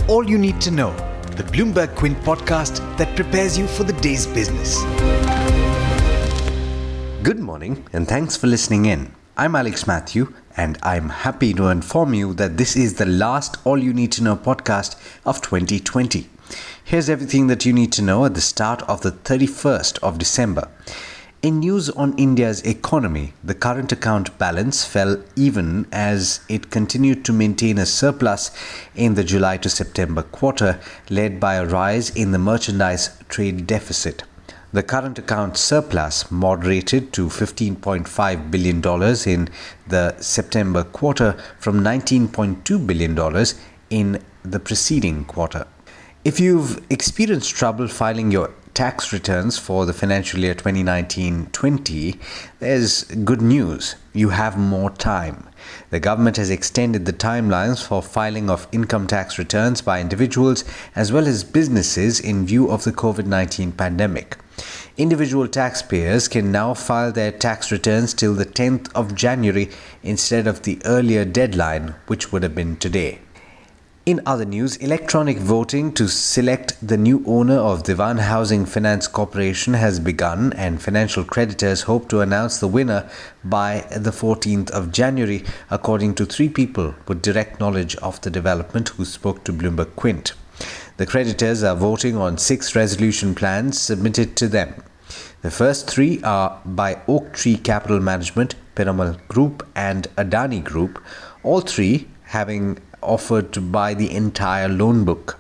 all you need to know, the Bloomberg Quint podcast that prepares you for the day's business. Good morning and thanks for listening in. I'm Alex Matthew and I'm happy to inform you that this is the last All You Need to Know podcast of 2020. Here's everything that you need to know at the start of the 31st of December. In news on India's economy, the current account balance fell even as it continued to maintain a surplus in the July to September quarter, led by a rise in the merchandise trade deficit. The current account surplus moderated to $15.5 billion in the September quarter from $19.2 billion in the preceding quarter. If you've experienced trouble filing your tax returns for the financial year 2019-20, there's good news. You have more time. The government has extended the timelines for filing of income tax returns by individuals as well as businesses in view of the COVID-19 pandemic. Individual taxpayers can now file their tax returns till the 10th of January instead of the earlier deadline, which would have been today. In other news, electronic voting to select the new owner of Dewan Housing Finance Corporation has begun, and financial creditors hope to announce the winner by the 14th of January, according to 3 people with direct knowledge of the development who spoke to Bloomberg Quint. The creditors are voting on 6 resolution plans submitted to them. The first 3 are by Oaktree Capital Management, Piramal Group and Adani Group, all 3 having offered to buy the entire loan book.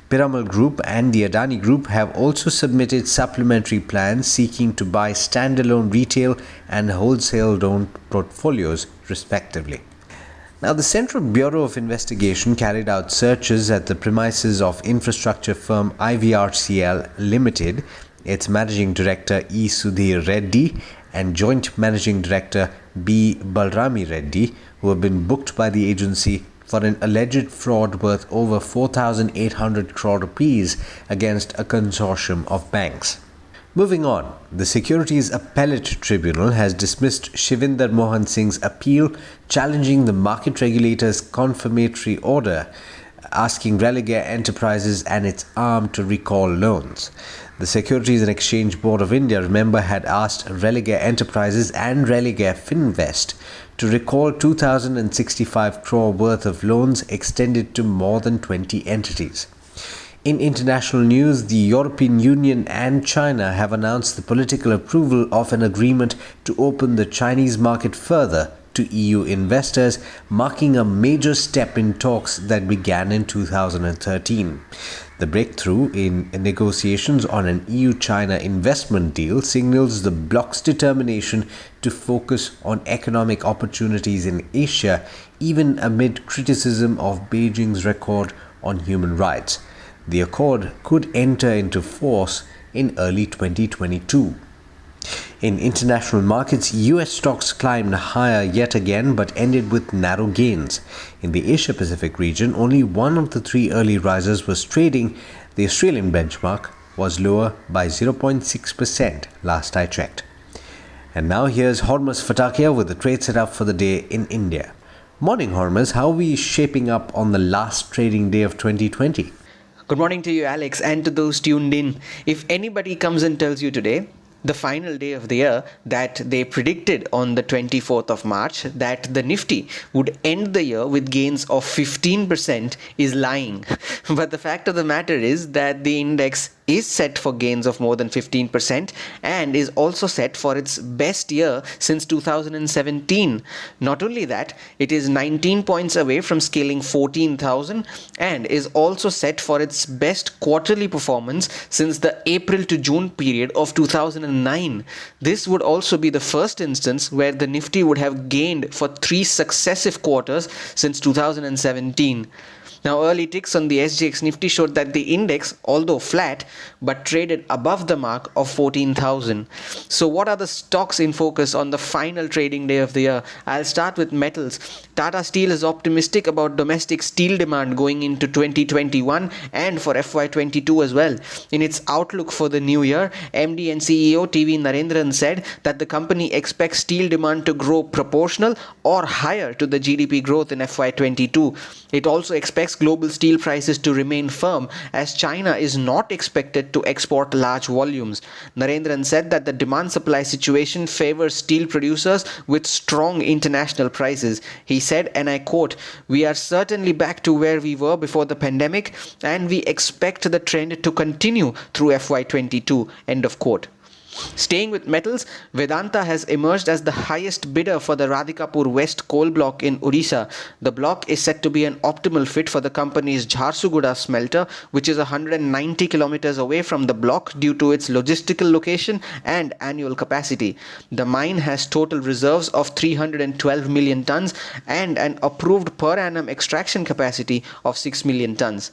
Piramal Group and the Adani Group have also submitted supplementary plans seeking to buy standalone retail and wholesale loan portfolios, respectively. Now, the Central Bureau of Investigation carried out searches at the premises of infrastructure firm IVRCL Limited, its Managing Director E. Sudhir Reddy and Joint Managing Director B. Balrami Reddy, who have been booked by the agency for an alleged fraud worth over 4,800 crore rupees against a consortium of banks. Moving on, the Securities Appellate Tribunal has dismissed Shivinder Mohan Singh's appeal challenging the market regulator's confirmatory order asking Religare Enterprises and its arm to recall loans. The Securities and Exchange Board of India, remember, had asked Religare Enterprises and Religare Finvest to recall 2,065 crore worth of loans extended to more than 20 entities. In international news, the European Union and China have announced the political approval of an agreement to open the Chinese market further to EU investors, marking a major step in talks that began in 2013. The breakthrough in negotiations on an EU-China investment deal signals the bloc's determination to focus on economic opportunities in Asia, even amid criticism of Beijing's record on human rights. The accord could enter into force in early 2022. In international markets, US stocks climbed higher yet again but ended with narrow gains. In the Asia-Pacific region, only one of the 3 early risers was trading. The Australian benchmark was lower by 0.6% last I checked. And now here's Hormuz Fatakia with the trade setup for the day in India. Morning Hormuz, how are we shaping up on the last trading day of 2020? Good morning to you, Alex, and to those tuned in. If anybody comes and tells you today, the final day of the year, that they predicted on the 24th of March that the Nifty would end the year with gains of 15% is lying. But the fact of the matter is that the index is set for gains of more than 15% and is also set for its best year since 2017. Not only that, it is 19 points away from scaling 14,000 and is also set for its best quarterly performance since the April to June period of 2009. This would also be the first instance where the Nifty would have gained for 3 successive quarters since 2017. Now, early ticks on the SGX Nifty showed that the index, although flat, but traded above the mark of 14,000. So what are the stocks in focus on the final trading day of the year? I'll start with metals. Tata Steel is optimistic about domestic steel demand going into 2021 and for FY22 as well. In its outlook for the new year, MD and CEO TV Narendran said that the company expects steel demand to grow proportional or higher to the GDP growth in FY22. It also expects expects global steel prices to remain firm as China is not expected to export large volumes. Narendran said that the demand-supply situation favors steel producers with strong international prices. He said, and I quote, "We are certainly back to where we were before the pandemic and we expect the trend to continue through FY22, end of quote. Staying with metals, Vedanta has emerged as the highest bidder for the Radhikapur West coal block in Odisha. The block is said to be an optimal fit for the company's Jharsuguda smelter, which is 190 kilometers away from the block due to its logistical location and annual capacity. The mine has total reserves of 312 million tons and an approved per annum extraction capacity of 6 million tons.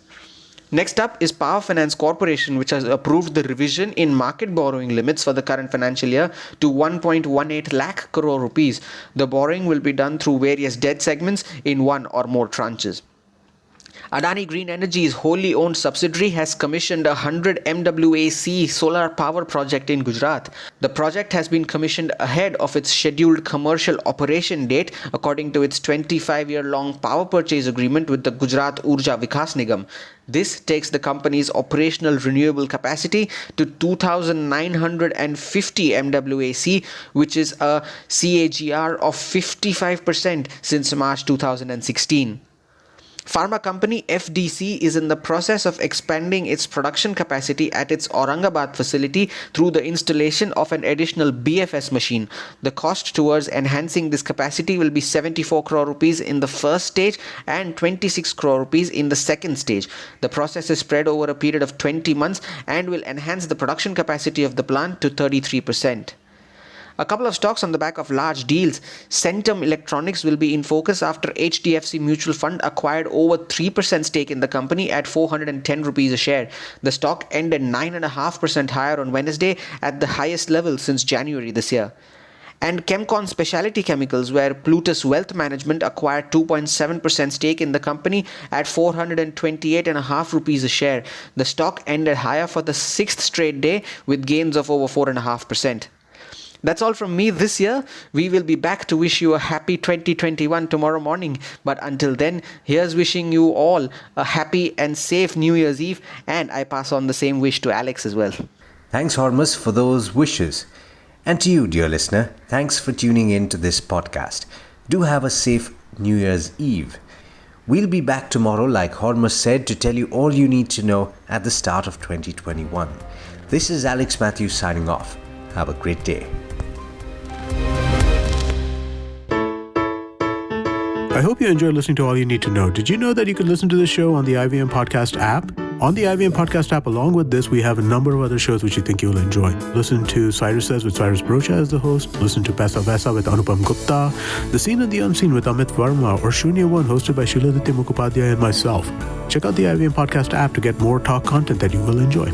Next up is Power Finance Corporation, which has approved the revision in market borrowing limits for the current financial year to 1.18 lakh crore rupees. The borrowing will be done through various debt segments in one or more tranches. Adani Green Energy's wholly owned subsidiary has commissioned a 100 MWAC solar power project in Gujarat. The project has been commissioned ahead of its scheduled commercial operation date according to its 25-year-long power purchase agreement with the Gujarat Urja Vikas Nigam. This takes the company's operational renewable capacity to 2,950 MWAC, which is a CAGR of 55% since March 2016. Pharma company FDC is in the process of expanding its production capacity at its Aurangabad facility through the installation of an additional BFS machine. The cost towards enhancing this capacity will be 74 crore rupees in the first stage and 26 crore rupees in the second stage. The process is spread over a period of 20 months and will enhance the production capacity of the plant to 33%. A couple of stocks on the back of large deals. Centum Electronics will be in focus after HDFC Mutual Fund acquired over 3% stake in the company at 410 rupees a share. The stock ended 9.5% higher on Wednesday at the highest level since January this year. And Chemcon Specialty Chemicals, where Plutus Wealth Management acquired 2.7% stake in the company at 428.5 rupees a share. The stock ended higher for the sixth straight day with gains of over 4.5%. That's all from me this year. We will be back to wish you a happy 2021 tomorrow morning. But until then, here's wishing you all a happy and safe New Year's Eve. And I pass on the same wish to Alex as well. Thanks, Hormus, for those wishes. And to you, dear listener, thanks for tuning in to this podcast. Do have a safe New Year's Eve. We'll be back tomorrow, like Hormus said, to tell you all you need to know at the start of 2021. This is Alex Matthews signing off. Have a great day. I hope you enjoyed listening to All You Need to Know. Did you know that you can listen to the show on the IVM Podcast app? On the IVM Podcast app, along with this, we have a number of other shows which you think you'll enjoy. Listen to Cyrus Says with Cyrus Brocha as the host. Listen to Pesa Vesa with Anupam Gupta. The Scene and the Unseen with Amit Verma. Or Shunya One hosted by Shiladitya Mukhopadhyay and myself. Check out the IVM Podcast app to get more talk content that you will enjoy.